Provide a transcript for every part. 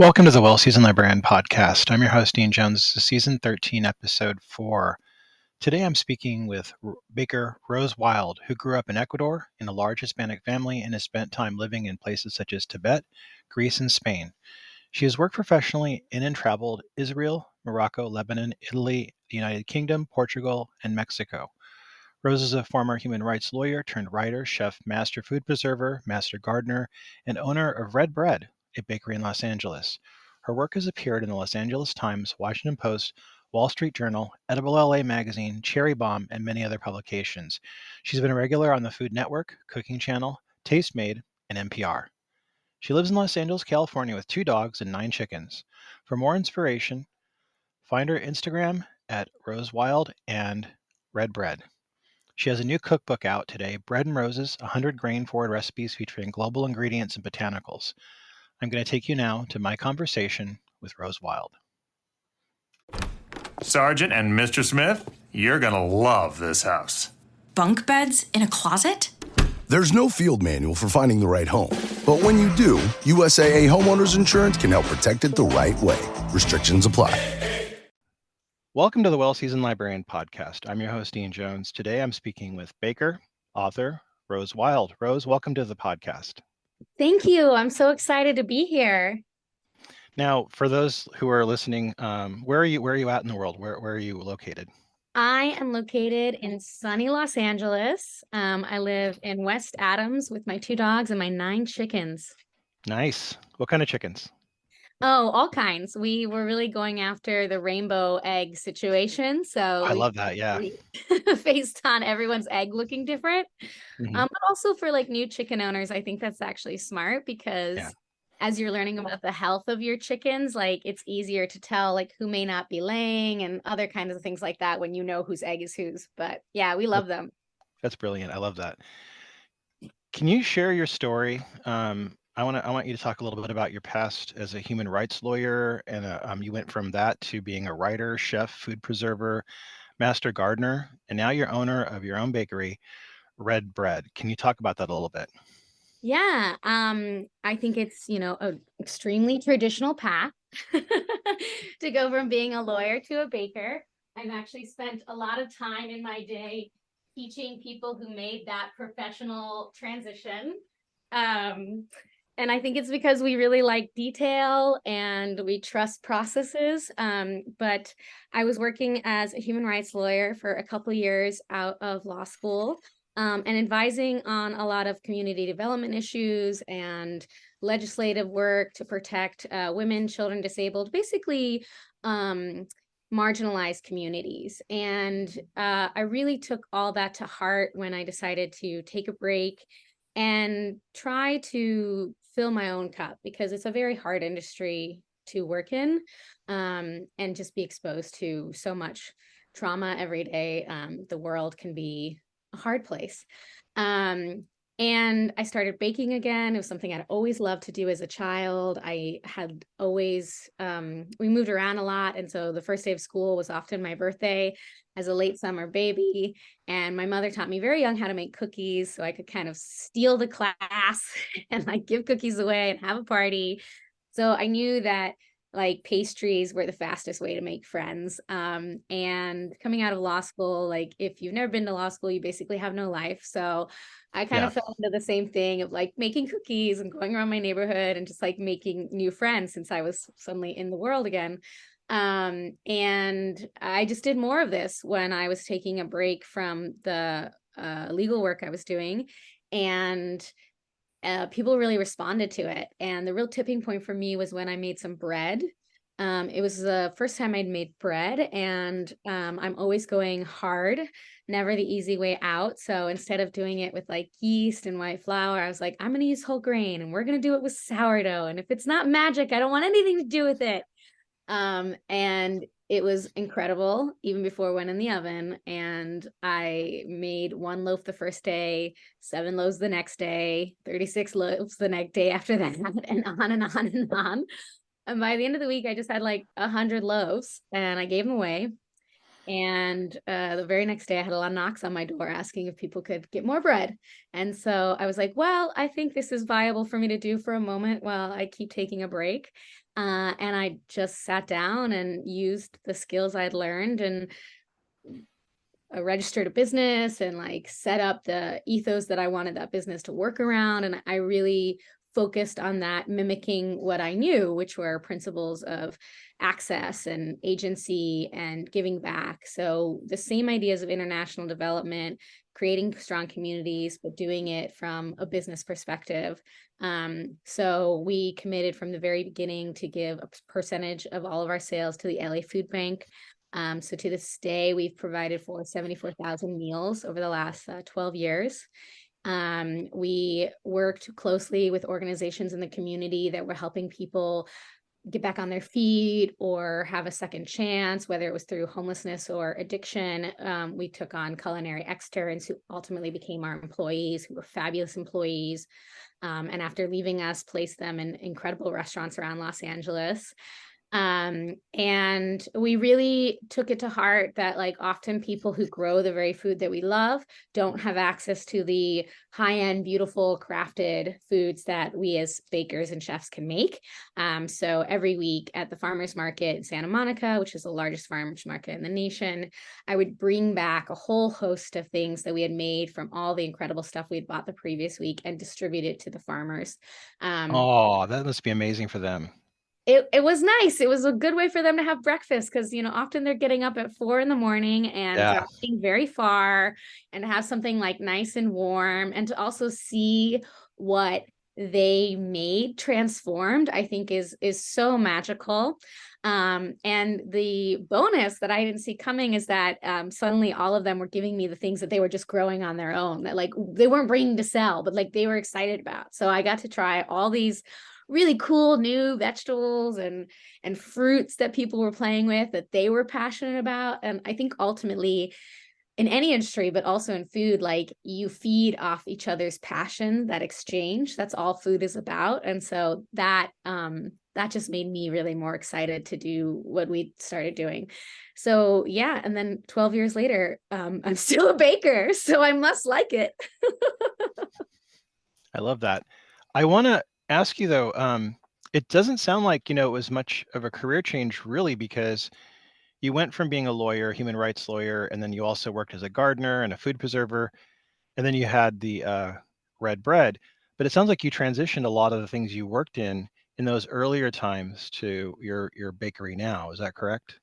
Welcome to the Well Seasoned Librarian Podcast. I'm your host, Dean Jones. This is Season 13, Episode 4. Today I'm speaking with baker Rose Wilde, who grew up in Ecuador in a large Hispanic family and has spent time living in places such as Tibet, Greece, and Spain. She has worked professionally in and traveled Israel, Morocco, Lebanon, Italy, the United Kingdom, Portugal, and Mexico. Rose is a former human rights lawyer turned writer, chef, master food preserver, master gardener, and owner of Red Bread, a bakery in Los Angeles. Her work has appeared in the Los Angeles Times, Washington Post, Wall Street Journal, Edible LA Magazine, Cherry Bomb, and many other publications. She's been a regular on the Food Network, Cooking Channel, Taste Made, and NPR. She lives in Los Angeles, California with 2 dogs and 9 chickens. For more inspiration, find her Instagram at Rose Wilde and Red Bread. She has a new cookbook out today, Bread and Roses, 100 grain-forward recipes featuring global ingredients and botanicals. I'm going to take you now to my conversation with Rose Wilde. Sergeant and Mr. Smith, you're going to love this house. Bunk beds in a closet? There's no field manual for finding the right home. But when you do, USAA Homeowners Insurance can help protect it the right way. Restrictions apply. Welcome to the Well Seasoned Librarian Podcast. I'm your host, Dean Jones. Today I'm speaking with baker, author, Rose Wilde. Rose, welcome to the podcast. Thank you. I'm so excited to be here. Now, for those who are listening, where are you at in the world? Where are you located? I am located in sunny Los Angeles. I live in West Adams with my 2 dogs and my 9 chickens. Nice. What kind of chickens? Oh, all kinds. We were really going after the rainbow egg situation. So I love that. Yeah. Based on everyone's egg looking different. Mhm. But also for like new chicken owners, I think that's actually smart because as you're learning about the health of your chickens, like it's easier to tell like who may not be laying and other kinds of things like that when you know whose egg is whose. But yeah, we love them. That's brilliant. I love that. Can you share your story? I want you to talk a little bit about your past as a human rights lawyer, and you went from that to being a writer, chef, food preserver, master gardener, and now you're owner of your own bakery, Red Bread. Can you talk about that a little bit? Yeah, I think it's, an extremely traditional path to go from being a lawyer to a baker. I've actually spent a lot of time in my day teaching people who made that professional transition. And I think it's because we really like detail and we trust processes. But I was working as a human rights lawyer for a couple years out of law school. And advising on a lot of community development issues and legislative work to protect women, children, disabled, basically marginalized communities. And I really took all that to heart when I decided to take a break and try to fill my own cup because it's a very hard industry to work in and just be exposed to so much trauma every day. The world can be a hard place. And I started baking again. It was something I'd always loved to do as a child. I had always, we moved around a lot. And so the first day of school was often my birthday as a late summer baby. And my mother taught me very young how to make cookies. So I could kind of steal the class and like give cookies away and have a party. So I knew that like pastries were the fastest way to make friends. And coming out of law school, like if you've never been to law school, you basically have no life. So I kind of fell into the same thing of like making cookies and going around my neighborhood and just like making new friends since I was suddenly in the world again. And I just did more of this when I was taking a break from the legal work I was doing. And people really responded to it. And the real tipping point for me was when I made some bread. It was the first time I'd made bread, and I'm always going hard, never the easy way out. So instead of doing it with like yeast and white flour, I was like, I'm going to use whole grain and we're going to do it with sourdough. And if it's not magic, I don't want anything to do with it. And it was incredible, even before it went in the oven. And I made 1 loaf the first day, 7 loaves the next day, 36 loaves the next day after that, and on and on and on. And by the end of the week, I just had like 100 loaves and I gave them away. And the very next day, I had a lot of knocks on my door asking if people could get more bread. And so I was like, well, I think this is viable for me to do for a moment while I keep taking a break. And I just sat down and used the skills I'd learned and registered a business and like set up the ethos that I wanted that business to work around. And I really focused on that, mimicking what I knew, which were principles of access and agency and giving back. So the same ideas of international development, creating strong communities, but doing it from a business perspective. So we committed from the very beginning to give a percentage of all of our sales to the LA Food Bank. So to this day, we've provided for 74,000 meals over the last 12 years. We worked closely with organizations in the community that were helping people get back on their feet or have a second chance, whether it was through homelessness or addiction. We took on culinary externs who ultimately became our employees, who were fabulous employees. And after leaving us, placed them in incredible restaurants around Los Angeles. And we really took it to heart that like often people who grow the very food that we love don't have access to the high-end, beautiful, crafted foods that we as bakers and chefs can make. So every week at the farmers market in Santa Monica, which is the largest farmers market in the nation, I would bring back a whole host of things that we had made from all the incredible stuff we had bought the previous week and distribute it to the farmers. Oh, that must be amazing for them. It was nice. It was a good way for them to have breakfast because, often they're getting up at 4 a.m. and Yeah. driving very far, and to have something like nice and warm and to also see what they made transformed, I think is so magical. And the bonus that I didn't see coming is that suddenly all of them were giving me the things that they were just growing on their own, that like they weren't bringing to sell, but like they were excited about. So I got to try all these really cool new vegetables and fruits that people were playing with that they were passionate about. And I think ultimately in any industry, but also in food, like you feed off each other's passion, that exchange, that's all food is about. And so that just made me really more excited to do what we started doing. So yeah, and then 12 years later, I'm still a baker, so I must like it. I love that. I want to ask you though, it doesn't sound like, it was much of a career change really, because you went from being a lawyer, human rights lawyer, and then you also worked as a gardener and a food preserver, and then you had the red bread. But it sounds like you transitioned a lot of the things you worked in those earlier times to your bakery now. Is that correct?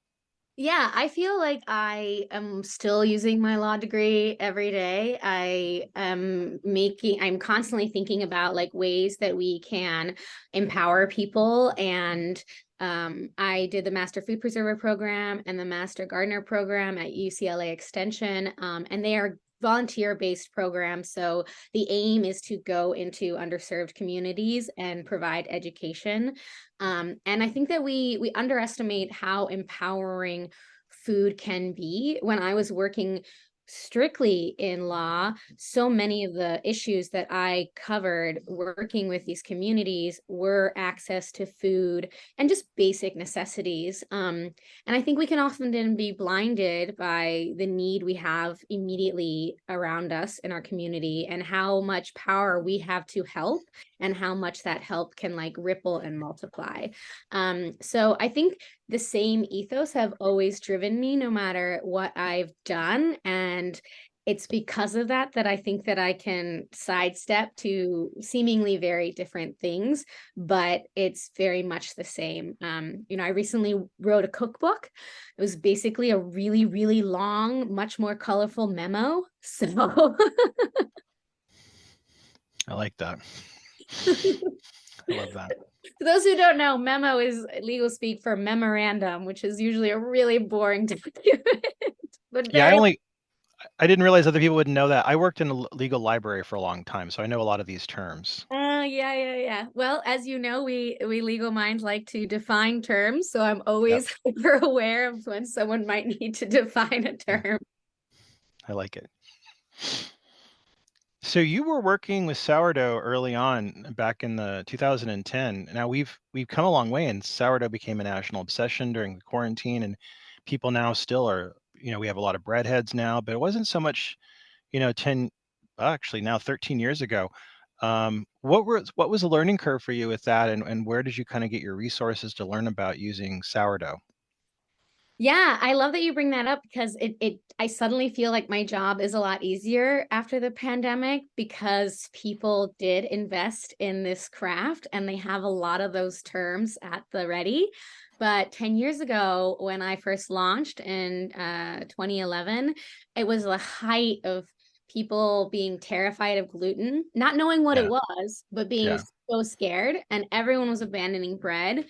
Yeah, I feel like I am still using my law degree every day. I'm constantly thinking about like ways that we can empower people. And I did the Master Food Preserver program and the Master Gardener program at UCLA Extension. And they are volunteer-based programs. So the aim is to go into underserved communities and provide education. And I think that we underestimate how empowering food can be. When I was working strictly in law, so many of the issues that I covered working with these communities were access to food and just basic necessities. And I think we can often then be blinded by the need we have immediately around us in our community and how much power we have to help and how much that help can like ripple and multiply. So I think the same ethos have always driven me no matter what I've done. And it's because of that I think that I can sidestep to seemingly very different things, but it's very much the same. I recently wrote a cookbook. It was basically a really, really long, much more colorful memo. So I like that. I love that. For those who don't know, memo is legal speak for memorandum, which is usually a really boring document. But Yeah, I didn't realize other people wouldn't know that. I worked in a legal library for a long time, so I know a lot of these terms. Yeah. Well, as you know, we legal minds like to define terms, so I'm always hyper aware of when someone might need to define a term. I like it. So you were working with sourdough early on back in the 2010. Now we've come a long way, and sourdough became a national obsession during the quarantine, and people now still are, we have a lot of breadheads now, but it wasn't so much, 10, actually now 13 years ago. What was the learning curve for you with that, and where did you kind of get your resources to learn about using sourdough? Yeah, I love that you bring that up because I suddenly feel like my job is a lot easier after the pandemic because people did invest in this craft and they have a lot of those terms at the ready. But 10 years ago, when I first launched in 2011, it was the height of people being terrified of gluten, not knowing what it Yeah, was, but being yeah, so scared, and everyone was abandoning bread.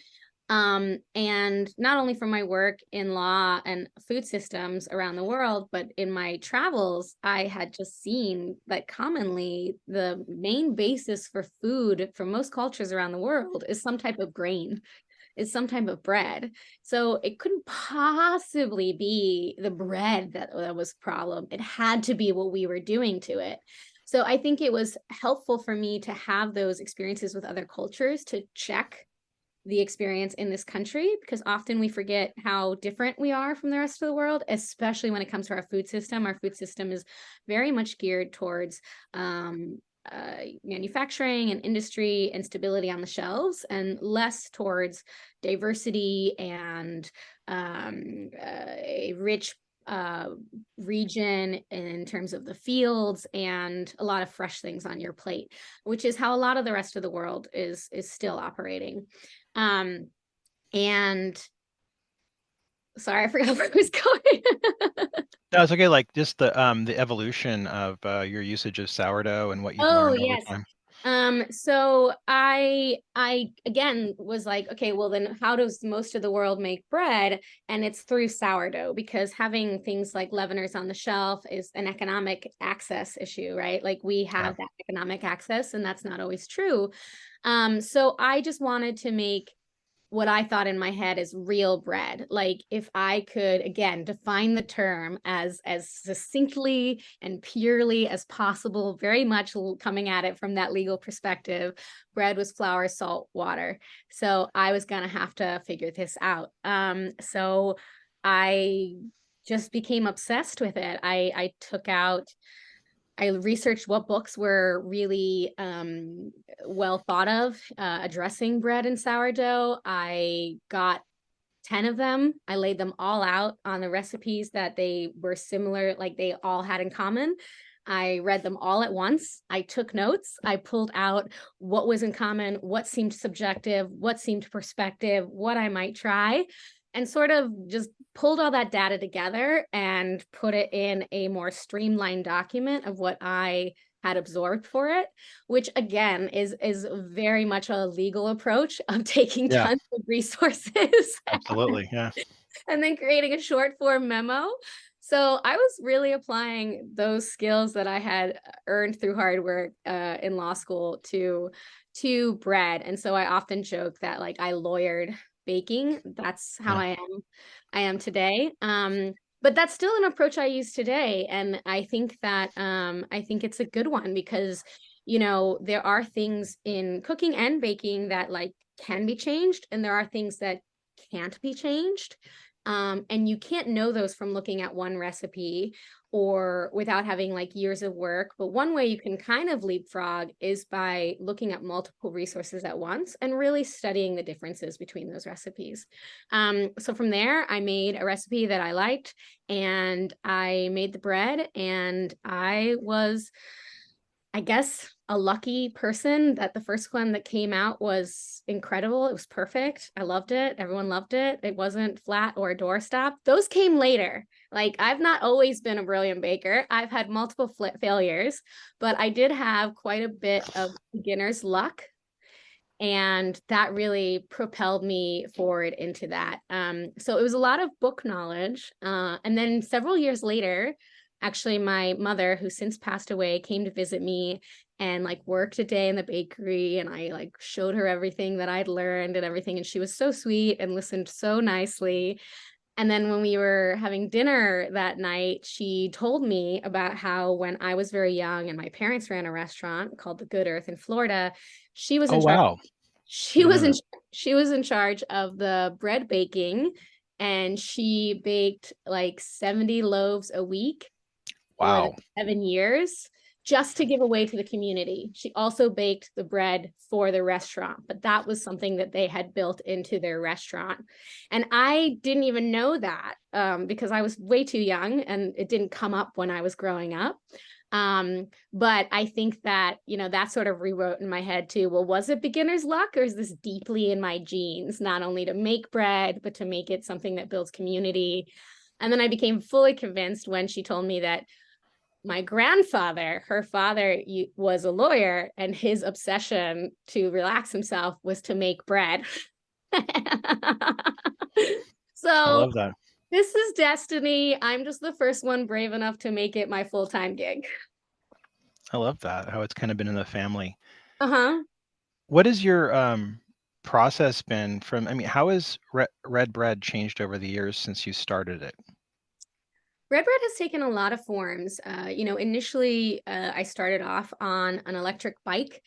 And not only for my work in law and food systems around the world, but in my travels, I had just seen that commonly the main basis for food for most cultures around the world is some type of grain, is some type of bread. So it couldn't possibly be the bread that was a problem. It had to be what we were doing to it. So I think it was helpful for me to have those experiences with other cultures to check the experience in this country, because often we forget how different we are from the rest of the world, especially when it comes to our food system. Our food system is very much geared towards manufacturing and industry and stability on the shelves, and less towards diversity and a rich region in terms of the fields and a lot of fresh things on your plate, which is how a lot of the rest of the world is still operating. And sorry, I forgot where I was going. no, it's okay. Like just the evolution of your usage of sourdough and what you've Oh, learned over yes. time. So I again was like, okay, well then how does most of the world make bread? And it's through sourdough, because having things like leaveners on the shelf is an economic access issue, right? Like we Yeah, have that economic access, and that's not always true. So I just wanted to make what I thought in my head is real bread. Like if I could again define the term as succinctly and purely as possible, very much coming at it from that legal perspective, bread was flour, salt, water. So I was gonna have to figure this out. So I just became obsessed with it. I researched what books were really well thought of addressing bread and sourdough. I got 10 of them. I laid them all out on the recipes that they were similar, like they all had in common. I read them all at once. I took notes. I pulled out what was in common, what seemed subjective, what seemed perspective, what I might try, and sort of just pulled all that data together and put it in a more streamlined document of what I had absorbed for it, which again is very much a legal approach of taking yeah, tons of resources absolutely. Yeah, and then creating a short form memo. So I was really applying those skills that I had earned through hard work in law school to bread. And so I often joke that like I lawyered baking. That's how yeah, I am today. But that's still an approach I use today. And I think that I think it's a good one because, you know, there are things in cooking and baking that like can be changed, and there are things that can't be changed. And you can't know those from looking at one recipe or without having like years of work. But one way you can kind of leapfrog is by looking at multiple resources at once and really studying the differences between those recipes. So from there, I made a recipe that I liked and I made the bread, and I was, I guess, a lucky person that the first one that came out was incredible. It was perfect. I loved it. Everyone loved it. It wasn't flat or a doorstop. Those came later. Like I've not always been a brilliant baker. I've had multiple failures, but I did have quite a bit of beginner's luck. And that really propelled me forward into that. So it was a lot of book knowledge. And then several years later, actually, my mother, who since passed away, came to visit me and like worked a day in the bakery. And I like showed her everything that I'd learned and everything. And she was so sweet and listened so nicely. And then when we were having dinner that night, she told me about how when I was very young and my parents ran a restaurant called The Good Earth in Florida, she was oh in charge. wow, She didn't was know in that. she was in charge of the bread baking, and she baked like 70 loaves a week for the Wow. 7 years, just to give away to the community. She also baked the bread for the restaurant, but that was something that they had built into their restaurant. And I didn't even know that because I was way too young and it didn't come up when I was growing up. But I think that, that sort of rewrote in my head too, well, was it beginner's luck or is this deeply in my genes, not only to make bread, but to make it something that builds community? And then I became fully convinced when she told me that my grandfather, her father was a lawyer, and his obsession to relax himself was to make bread. So I love that. This is destiny. I'm just the first one brave enough to make it my full-time gig. I love that, how it's kind of been in the family. Uh-huh. What has your process been how has red bread changed over the years since you started it? Red bread has taken a lot of forms. Initially, I started off on an electric bike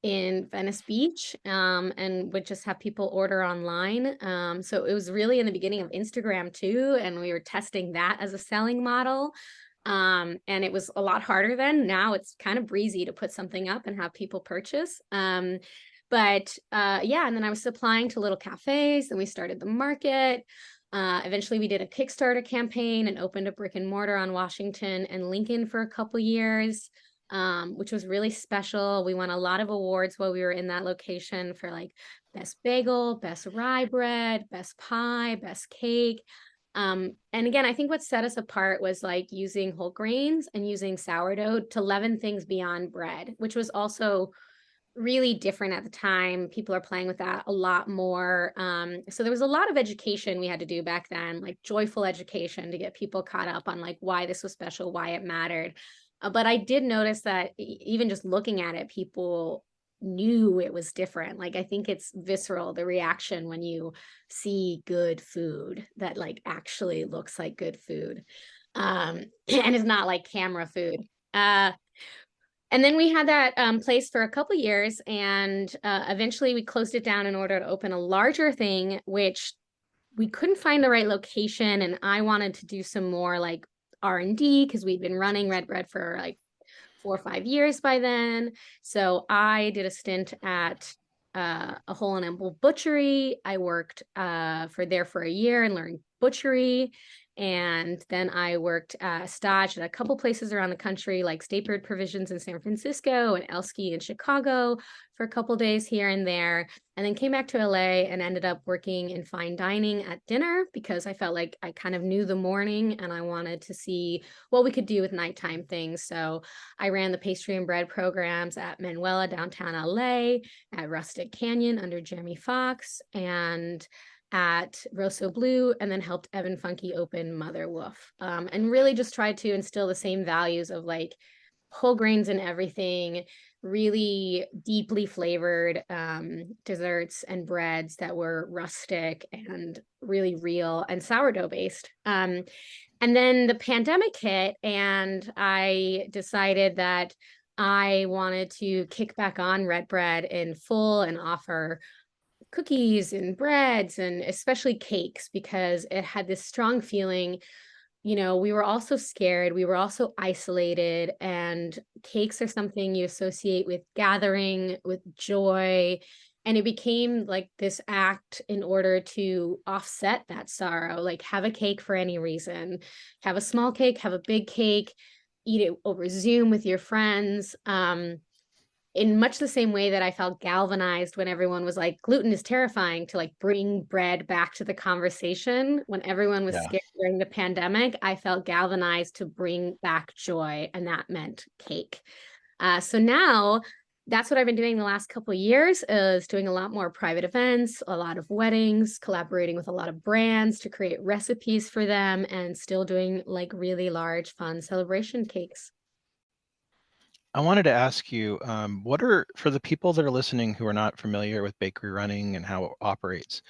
in Venice Beach and would just have people order online. So it was really in the beginning of Instagram too, and we were testing that as a selling model. And it was a lot harder then. Now it's kind of breezy to put something up and have people purchase. And then I was supplying to little cafes, and we started the market. Eventually we did a Kickstarter campaign and opened a brick and mortar on Washington and Lincoln for a couple years, which was really special. We won a lot of awards while we were in that location for like best bagel, best rye bread, best pie, best cake. And again, I think what set us apart was like using whole grains and using sourdough to leaven things beyond bread, which was also really different at the time. People are playing with that a lot more. So there was a lot of education we had to do back then, like joyful education to get people caught up on like why this was special, why it mattered. But I did notice that even just looking at it, people knew it was different. Like, I think it's visceral, the reaction when you see good food that like actually looks like good food and is not like camera food. And then we had that place for a couple years, and eventually we closed it down in order to open a larger thing, which we couldn't find the right location. And I wanted to do some more like R&D because we'd been running Red Bread for like 4 or 5 years by then. So I did a stint at a hole in Emble butchery. I worked for a year and learned butchery. And then I worked stage at a couple places around the country, like Statebird Provisions in San Francisco and Elsky in Chicago for a couple days here and there. And then came back to LA and ended up working in fine dining at dinner because I felt like I kind of knew the morning and I wanted to see what we could do with nighttime things. So I ran the pastry and bread programs at Manuela downtown LA, at Rustic Canyon under Jeremy Fox, and at Rossoblu, and then helped Evan Funke open Motherwolf, and really just tried to instill the same values of like whole grains in everything, really deeply flavored desserts and breads that were rustic and really real and sourdough based. And then the pandemic hit, and I decided that I wanted to kick back on Red Bread in full and offer cookies and breads and especially cakes, because it had this strong feeling, we were also scared, we were also isolated, and cakes are something you associate with gathering, with joy. And it became like this act in order to offset that sorrow, like have a cake for any reason, have a small cake, have a big cake, eat it over Zoom with your friends. In much the same way that I felt galvanized when everyone was like, gluten is terrifying, to like bring bread back to the conversation. When everyone was scared during the pandemic, I felt galvanized to bring back joy, and that meant cake. So now that's what I've been doing the last couple of years, is doing a lot more private events, a lot of weddings, collaborating with a lot of brands to create recipes for them, and still doing like really large, fun celebration cakes. I wanted to ask you, for the people that are listening who are not familiar with bakery running and how it operates,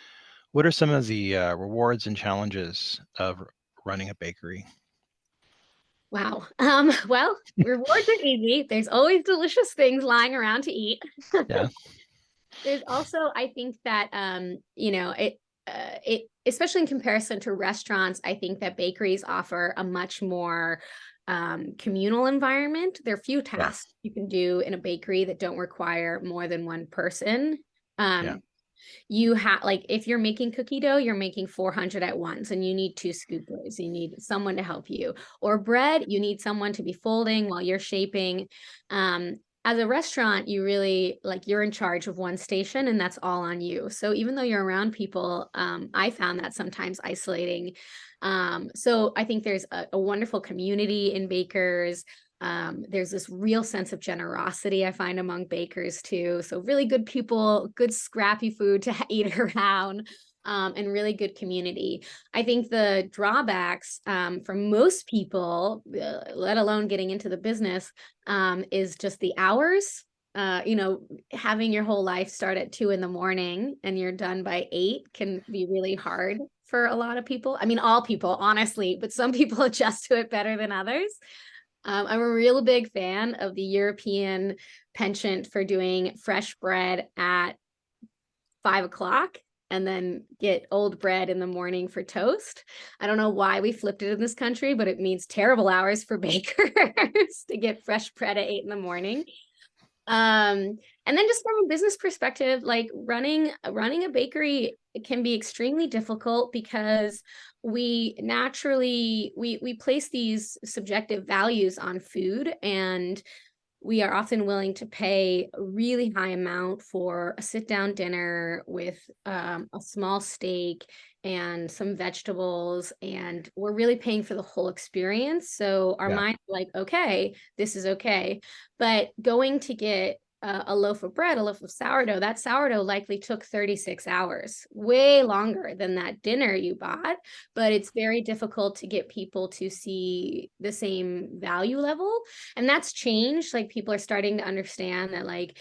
what are some of the rewards and challenges of running a bakery? Wow. Well, rewards are easy. There's always delicious things lying around to eat. Yeah. There's also, I think that, it especially in comparison to restaurants, I think that bakeries offer a much more communal environment. There are few tasks you can do in a bakery that don't require more than one person. You have, like, if you're making cookie dough, you're making 400 at once and you need 2 scoopers. You need someone to help you. Or bread, you need someone to be folding while you're shaping. As a restaurant, you really, like, you're in charge of one station and that's all on you. So even though you're around people, I found that sometimes isolating. So I think there's a wonderful community in bakers. There's this real sense of generosity I find among bakers too. So really good people, good scrappy food to eat around, and really good community. I think the drawbacks for most people, let alone getting into the business, is just the hours. Having your whole life start at 2 a.m. and you're done by 8 can be really hard for a lot of people. I mean, all people, honestly, but some people adjust to it better than others. I'm a real big fan of the European penchant for doing fresh bread at 5 o'clock and then get old bread in the morning for toast. I don't know why we flipped it in this country, but it means terrible hours for bakers to get fresh bread at 8 a.m. And then just from a business perspective, like running a bakery can be extremely difficult because we naturally we place these subjective values on food, and we are often willing to pay a really high amount for a sit-down dinner with a small steak and some vegetables, and we're really paying for the whole experience. So our mind's like, okay, this is okay. But going to get a loaf of bread, a loaf of sourdough, that sourdough likely took 36 hours, way longer than that dinner you bought. But it's very difficult to get people to see the same value level. And that's changed. Like, people are starting to understand that, like,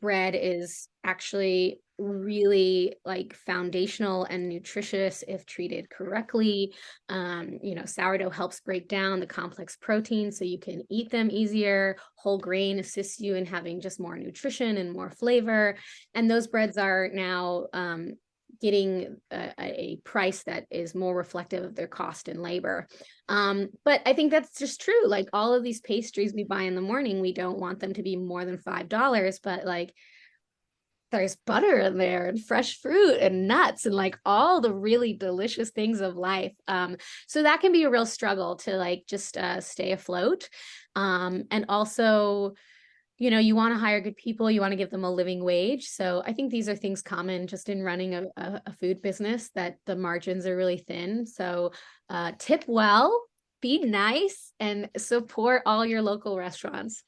bread is actually really, like, foundational and nutritious if treated correctly. Sourdough helps break down the complex proteins so you can eat them easier. Whole grain assists you in having just more nutrition and more flavor. And those breads are now getting a price that is more reflective of their cost and labor. But I think that's just true. Like, all of these pastries we buy in the morning, we don't want them to be more than $5, but, like, there's butter in there and fresh fruit and nuts and, like, all the really delicious things of life. So that can be a real struggle to, like, just stay afloat. And also, you want to hire good people, you want to give them a living wage. So I think these are things common just in running a food business, that the margins are really thin. So tip well, be nice, and support all your local restaurants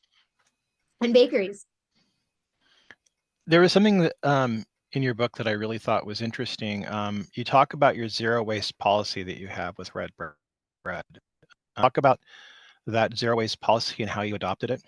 and bakeries. There was something that in your book that I really thought was interesting. You talk about your zero waste policy that you have with red bread. Talk about that zero waste policy and how you adopted it.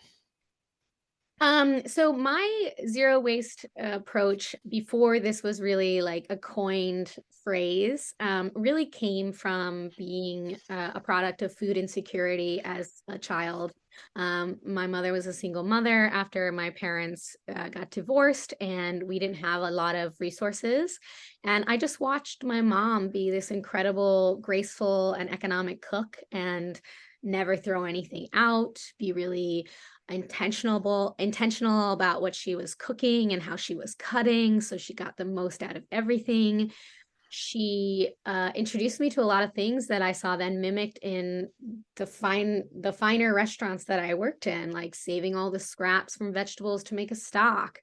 So my zero waste approach, before this was really like a coined phrase, really came from being a product of food insecurity as a child. My mother was a single mother after my parents got divorced, and we didn't have a lot of resources. And I just watched my mom be this incredible, graceful, and economic cook, and never throw anything out, be really intentional about what she was cooking and how she was cutting, so she got the most out of everything. She introduced me to a lot of things that I saw then mimicked in the finer restaurants that I worked in, like saving all the scraps from vegetables to make a stock,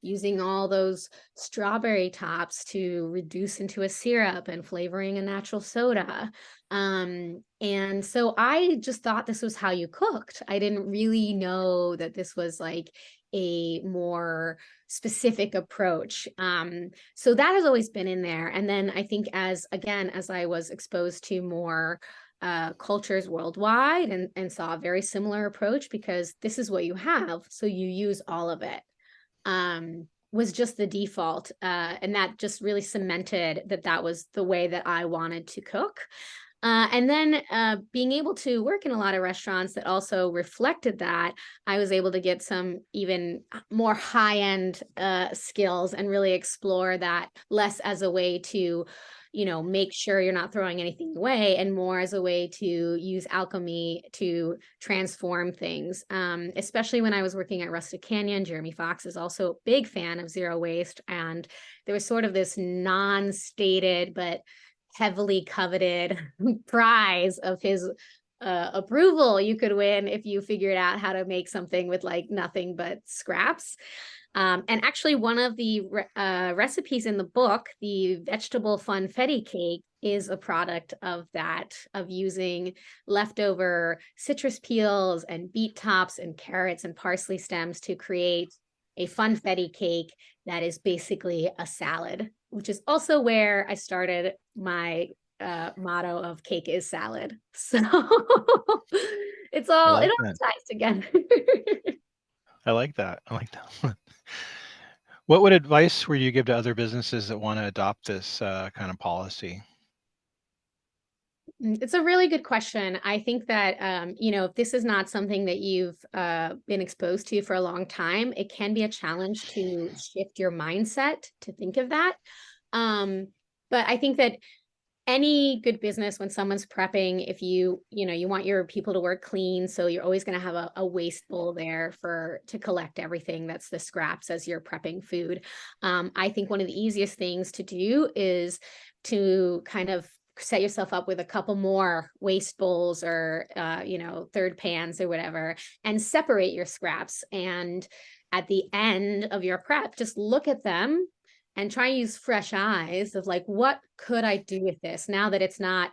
using all those strawberry tops to reduce into a syrup and flavoring a natural soda. And so I just thought this was how you cooked. I didn't really know that this was like a more specific approach. So that has always been in there. And then I think as I was exposed to more cultures worldwide and saw a very similar approach, because this is what you have, so you use all of it, was just the default. And that just really cemented that was the way that I wanted to cook. And then being able to work in a lot of restaurants that also reflected that, I was able to get some even more high-end skills and really explore that less as a way to, make sure you're not throwing anything away, and more as a way to use alchemy to transform things. Especially when I was working at Rustic Canyon, Jeremy Fox is also a big fan of zero waste. And there was sort of this non-stated, but heavily coveted prize of his approval you could win if you figured out how to make something with like nothing but scraps. And actually one of the recipes in the book, the vegetable funfetti cake, is a product of that, of using leftover citrus peels and beet tops and carrots and parsley stems to create a funfetti cake that is basically a salad, which is also where I started my motto of cake is salad. So it all ties together. I like that. What advice would you give to other businesses that want to adopt this kind of policy? It's a really good question. I think that, if this is not something that you've been exposed to for a long time, it can be a challenge to shift your mindset to think of that. But I think that any good business, when someone's prepping, if you want your people to work clean, so you're always going to have a waste bowl there to collect everything that's the scraps as you're prepping food. I think one of the easiest things to do is to kind of set yourself up with a couple more waste bowls or third pans or whatever, and separate your scraps. And at the end of your prep, just look at them and try and use fresh eyes of like, what could I do with this now that it's not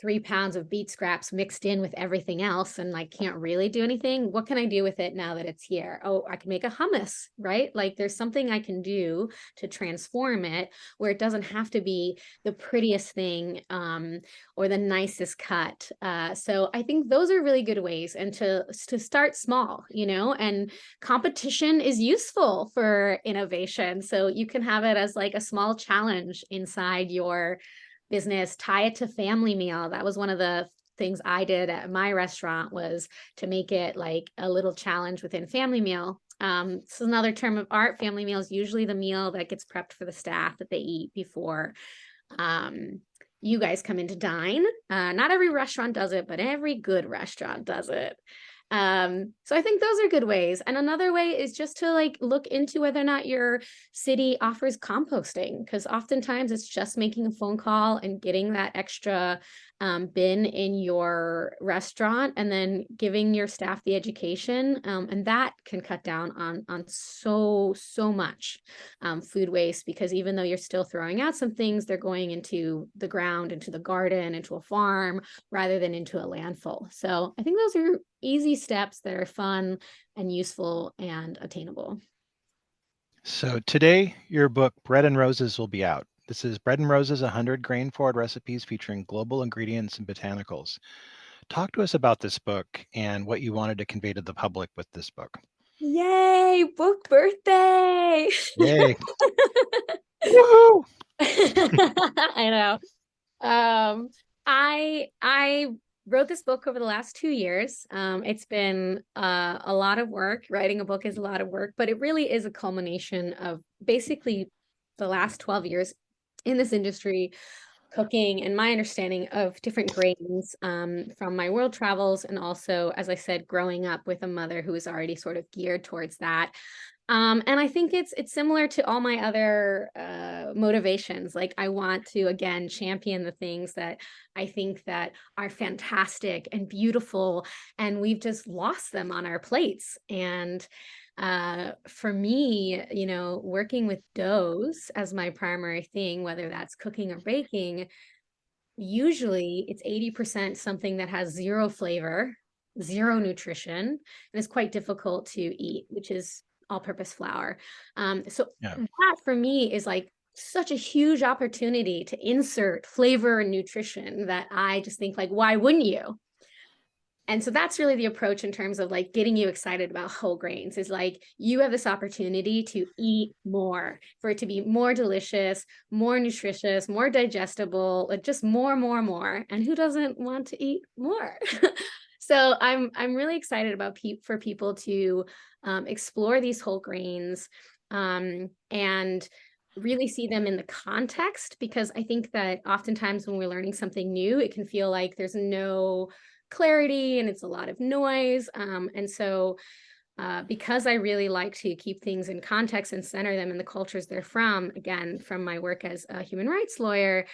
3 pounds of beet scraps mixed in with everything else and like can't really do anything? What can I do with it now that it's here? Oh, I can make a hummus, right? Like there's something I can do to transform it where it doesn't have to be the prettiest thing or the nicest cut. So I think those are really good ways, and to start small, and competition is useful for innovation. So you can have it as like a small challenge inside your business, tie it to family meal. That was one of the things I did at my restaurant, was to make it like a little challenge within family meal. This is another term of art. Family meal is usually the meal that gets prepped for the staff that they eat before you guys come in to dine. Not every restaurant does it, but every good restaurant does it. So I think those are good ways. And another way is just to like look into whether or not your city offers composting, because oftentimes it's just making a phone call and getting that extra bin in your restaurant, and then giving your staff the education, and that can cut down on so much food waste, because even though you're still throwing out some things, they're going into the ground, into the garden, into a farm, rather than into a landfill. So I think those are easy steps that are fun and useful and attainable. So today, your book, Bread and Roses, will be out. This is Bread and Roses, 100 grain-forward recipes featuring global ingredients and botanicals. Talk to us about this book and what you wanted to convey to the public with this book. Yay, book birthday! Yay! Woohoo! I know. I wrote this book over the last 2 years. It's been a lot of work. Writing a book is a lot of work, but it really is a culmination of basically the last 12 years in this industry, cooking, and my understanding of different grains from my world travels, and also, as I said, growing up with a mother who was already sort of geared towards that. And I think it's similar to all my other motivations. Like I want to, again, champion the things that I think that are fantastic and beautiful, and we've just lost them on our plates. And for me, working with doughs as my primary thing, whether that's cooking or baking, usually it's 80% something that has zero flavor, zero nutrition, and it's quite difficult to eat, which is all-purpose flour. That for me is like such a huge opportunity to insert flavor and nutrition that I just think like, why wouldn't you? And so that's really the approach in terms of like getting you excited about whole grains, is like you have this opportunity to eat more, for it to be more delicious, more nutritious, more digestible, like just more. And who doesn't want to eat more? So I'm really excited about for people to explore these whole grains and really see them in the context, because I think that oftentimes when we're learning something new, it can feel like there's no clarity and it's a lot of noise. And so because I really like to keep things in context and center them in the cultures they're from, again, from my work as a human rights lawyer,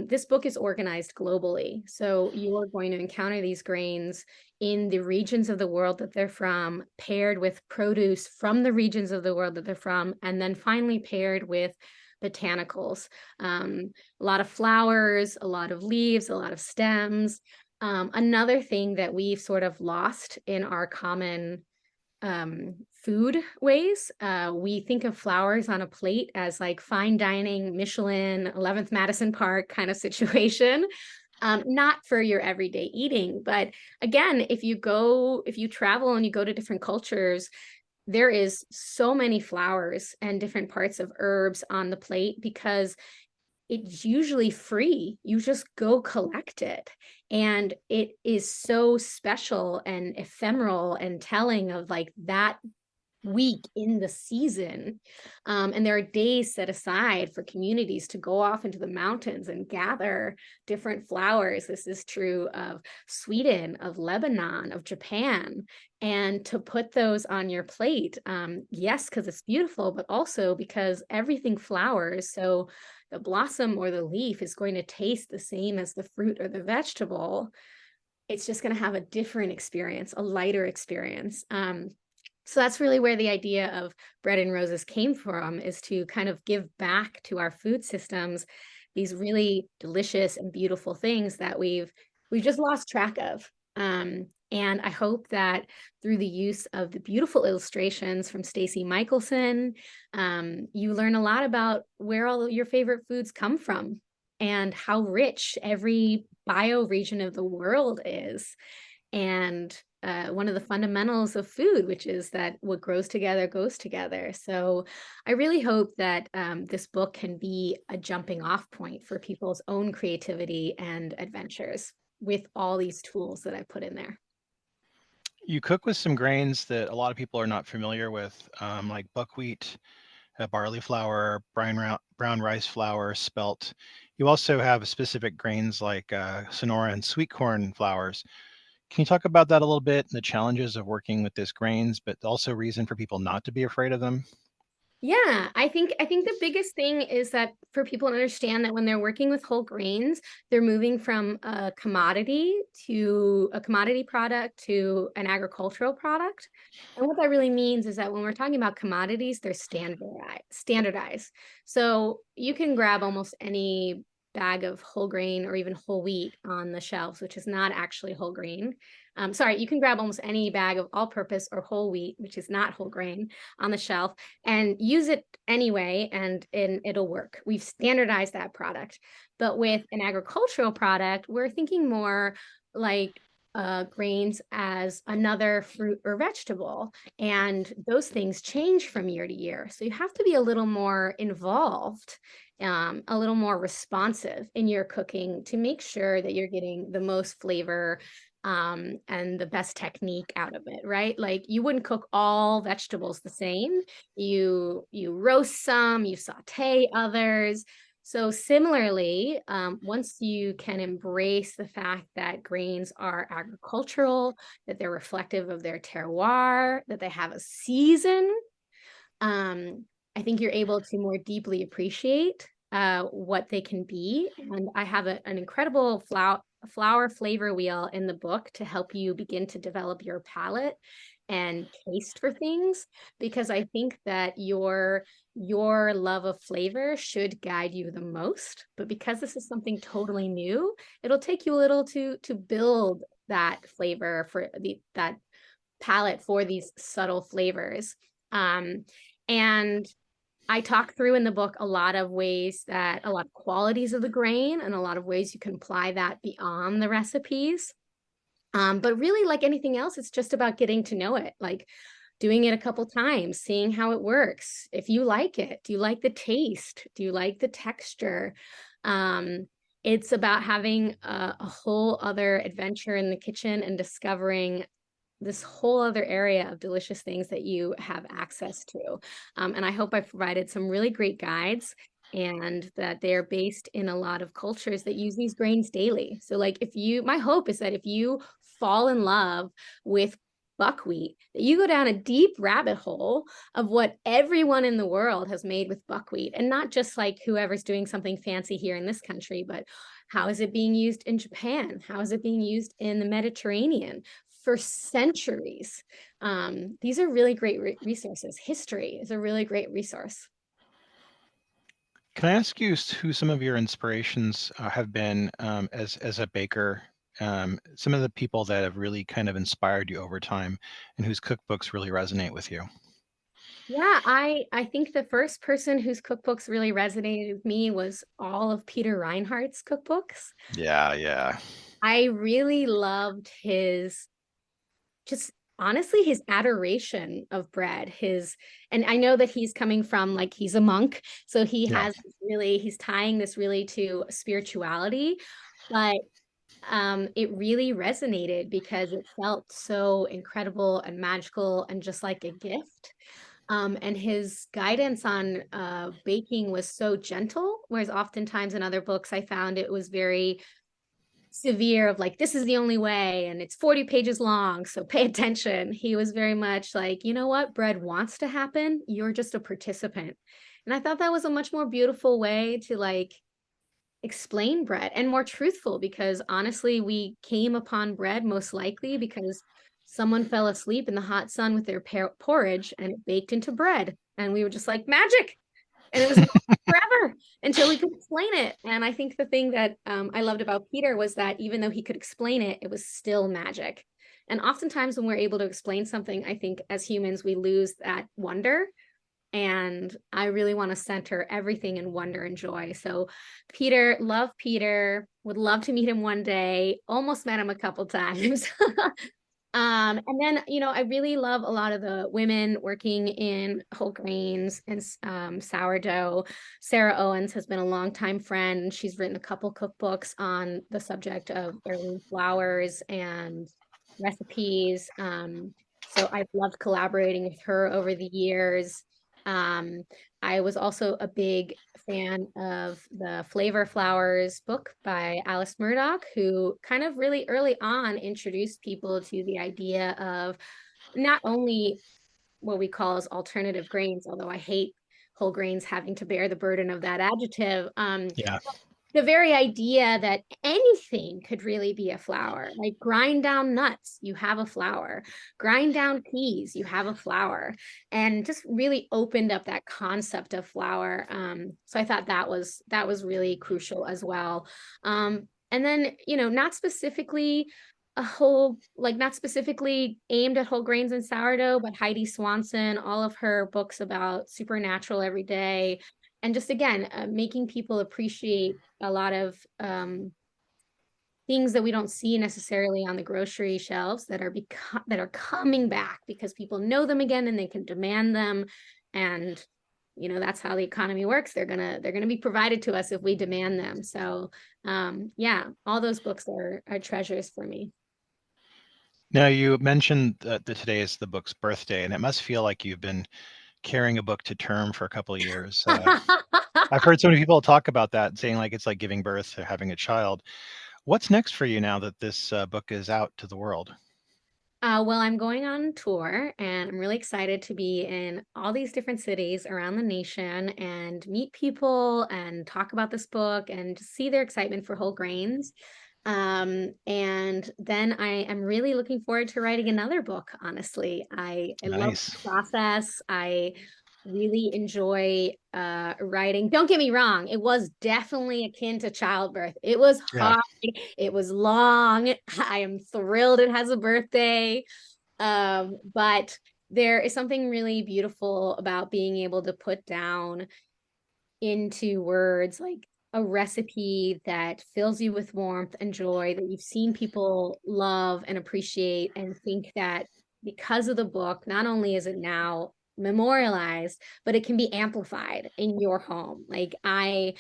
this book is organized globally. So you're going to encounter these grains in the regions of the world that they're from, paired with produce from the regions of the world that they're from, and then finally paired with botanicals. A lot of flowers, a lot of leaves, a lot of stems. Another thing that we've sort of lost in our common food ways, we think of flowers on a plate as like fine dining, Michelin, 11th Madison Park kind of situation. Not for your everyday eating, but again, if you travel and you go to different cultures, there is so many flowers and different parts of herbs on the plate because it's usually free. You just go collect it. And it is so special and ephemeral and telling of like that week in the season. And there are days set aside for communities to go off into the mountains and gather different flowers. This is true of Sweden, of Lebanon, of Japan, and to put those on your plate. Yes, because it's beautiful, but also because everything flowers. So the blossom or the leaf is going to taste the same as the fruit or the vegetable. It's just going to have a different experience, a lighter experience. So that's really where the idea of Bread and Roses came from, is to kind of give back to our food systems these really delicious and beautiful things that we've just lost track of. And I hope that through the use of the beautiful illustrations from Stacy Michelson, you learn a lot about where all your favorite foods come from and how rich every bioregion of the world is. And one of the fundamentals of food, which is that what grows together goes together. So I really hope that this book can be a jumping off point for people's own creativity and adventures with all these tools that I put in there. You cook with some grains that a lot of people are not familiar with, like buckwheat, barley flour, brown rice flour, spelt. You also have specific grains like Sonora and sweet corn flours. Can you talk about that a little bit, and the challenges of working with these grains, but also reason for people not to be afraid of them? Yeah, I think the biggest thing is that for people to understand that when they're working with whole grains, they're moving from a commodity product to an agricultural product. And what that really means is that when we're talking about commodities, they're standardized. So you can grab almost any bag of whole grain or even whole wheat on the shelves, which is not actually whole grain. You can grab almost any bag of all-purpose or whole wheat, which is not whole grain, on the shelf and use it anyway, and it'll work. We've standardized that product. But with an agricultural product, we're thinking more like grains as another fruit or vegetable. And those things change from year to year. So you have to be a little more involved, a little more responsive in your cooking to make sure that you're getting the most flavor and the best technique out of it, right? Like you wouldn't cook all vegetables the same. You roast some, you saute others. So similarly, once you can embrace the fact that grains are agricultural, that they're reflective of their terroir, that they have a season, I think you're able to more deeply appreciate what they can be. And I have an incredible flour flavor wheel in the book to help you begin to develop your palate and taste for things, because I think that your love of flavor should guide you the most. But because this is something totally new, it'll take you a little to build that flavor for that palate for these subtle flavors. And I talk through in the book a lot of qualities of the grain and a lot of ways you can apply that beyond the recipes. But really, like anything else, it's just about getting to know it, like doing it a couple times, seeing how it works. If you like it, do you like the taste? Do you like the texture? It's about having a whole other adventure in the kitchen and discovering this whole other area of delicious things that you have access to. And I hope I've provided some really great guides, and that they are based in a lot of cultures that use these grains daily. So like my hope is that if you fall in love with buckwheat, that you go down a deep rabbit hole of what everyone in the world has made with buckwheat, and not just like whoever's doing something fancy here in this country, but how is it being used in Japan? How is it being used in the Mediterranean for centuries? These are really great resources. History is a really great resource. Can I ask you who some of your inspirations have been as a baker? Some of the people that have really kind of inspired you over time, and whose cookbooks really resonate with you. Yeah, I think the first person whose cookbooks really resonated with me was all of Peter Reinhardt's cookbooks. Yeah. I really loved just honestly his adoration of bread, and I know that he's coming from, like, he's a monk, so he Yeah. has he's tying this really to spirituality, but it really resonated because it felt so incredible and magical and just like a gift. And his guidance on baking was so gentle, whereas oftentimes in other books I found it was very severe, of like, this is the only way and it's 40 pages long, so pay attention. He was very much like, you know what, bread wants to happen, you're just a participant. And I thought that was a much more beautiful way to like explain bread, and more truthful, because honestly we came upon bread most likely because someone fell asleep in the hot sun with their porridge and it baked into bread, and we were just like, magic. And it was forever until we could explain it. And I think the thing that I loved about Peter was that even though he could explain it, it was still magic. And oftentimes when we're able to explain something, I think as humans, we lose that wonder. And I really want to center everything in wonder and joy. So Peter, love Peter, would love to meet him one day, almost met him a couple times. And then, I really love a lot of the women working in whole grains and sourdough. Sarah Owens has been a longtime friend. She's written a couple cookbooks on the subject of heirloom flours and recipes. So I've loved collaborating with her over the years. I was also a big fan of the Flavor Flowers book by Alice Murdoch, who kind of really early on introduced people to the idea of not only what we call as alternative grains, although I hate whole grains having to bear the burden of that adjective. Yeah. The very idea that anything could really be a flour, like grind down nuts, you have a flour, grind down peas, you have a flour, and just really opened up that concept of flour. So I thought that was really crucial as well. And then, not specifically not specifically aimed at whole grains and sourdough, but Heidi Swanson, all of her books about supernatural everyday, and just again making people appreciate a lot of things that we don't see necessarily on the grocery shelves that are coming back because people know them again and they can demand them. And that's how the economy works. They're gonna be provided to us if we demand them. So yeah, all those books are treasures for me. Now, you mentioned that today is the book's birthday, and it must feel like you've been carrying a book to term for a couple of years. I've heard so many people talk about that, saying like it's like giving birth to having a child. What's next for you now that this book is out to the world? Well, I'm going on tour, and I'm really excited to be in all these different cities around the nation and meet people and talk about this book and just see their excitement for whole grains. And then I am really looking forward to writing another book, honestly. I love Nice. the process. I really enjoy writing. Don't get me wrong, it was definitely akin to childbirth. It was Yeah. hard, it was long. I am thrilled it has a birthday. But there is something really beautiful about being able to put down into words like a recipe that fills you with warmth and joy, that you've seen people love and appreciate, and think that because of the book, not only is it now memorialized, but it can be amplified in your home. Like I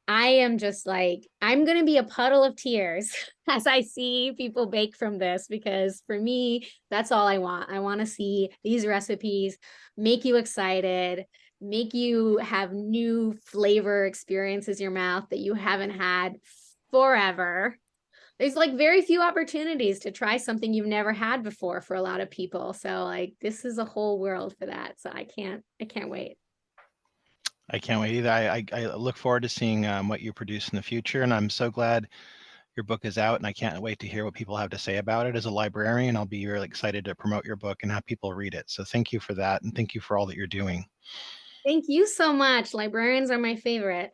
am just like, I'm going to be a puddle of tears as I see people bake from this, because for me, that's all I want. I want to see these recipes make you excited, make you have new flavor experiences in your mouth that you haven't had forever. There's like very few opportunities to try something you've never had before for a lot of people. So like this is a whole world for that. So I can't wait. I can't wait either. I look forward to seeing what you produce in the future, and I'm so glad your book is out, and I can't wait to hear what people have to say about it. As a librarian, I'll be really excited to promote your book and have people read it. So thank you for that, and thank you for all that you're doing. Thank you so much. Librarians are my favorite.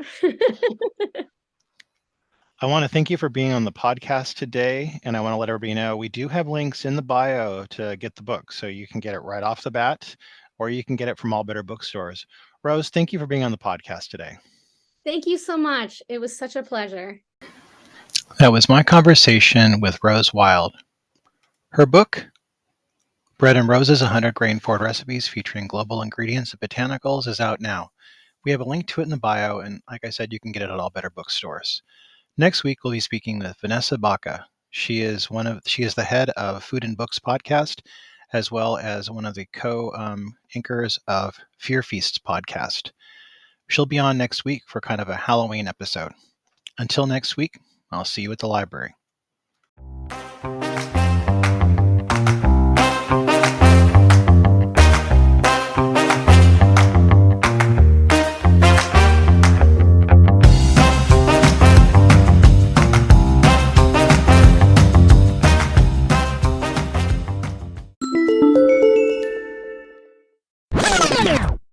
I want to thank you for being on the podcast today, and I want to let everybody know we do have links in the bio to get the book, so you can get it right off the bat, or you can get it from all better bookstores. Rose, thank you for being on the podcast today. Thank you so much. It was such a pleasure. That was my conversation with Rose Wilde. Her book, Bread and Roses, 100 Grain Forward Recipes featuring global ingredients and botanicals, is out now. We have a link to it in the bio, and like I said, you can get it at all better bookstores. Next week, we'll be speaking with Vanessa Baca. She is the head of Food and Books podcast, as well as one of the co-anchors of Fear Feasts podcast. She'll be on next week for kind of a Halloween episode. Until next week, I'll see you at the library.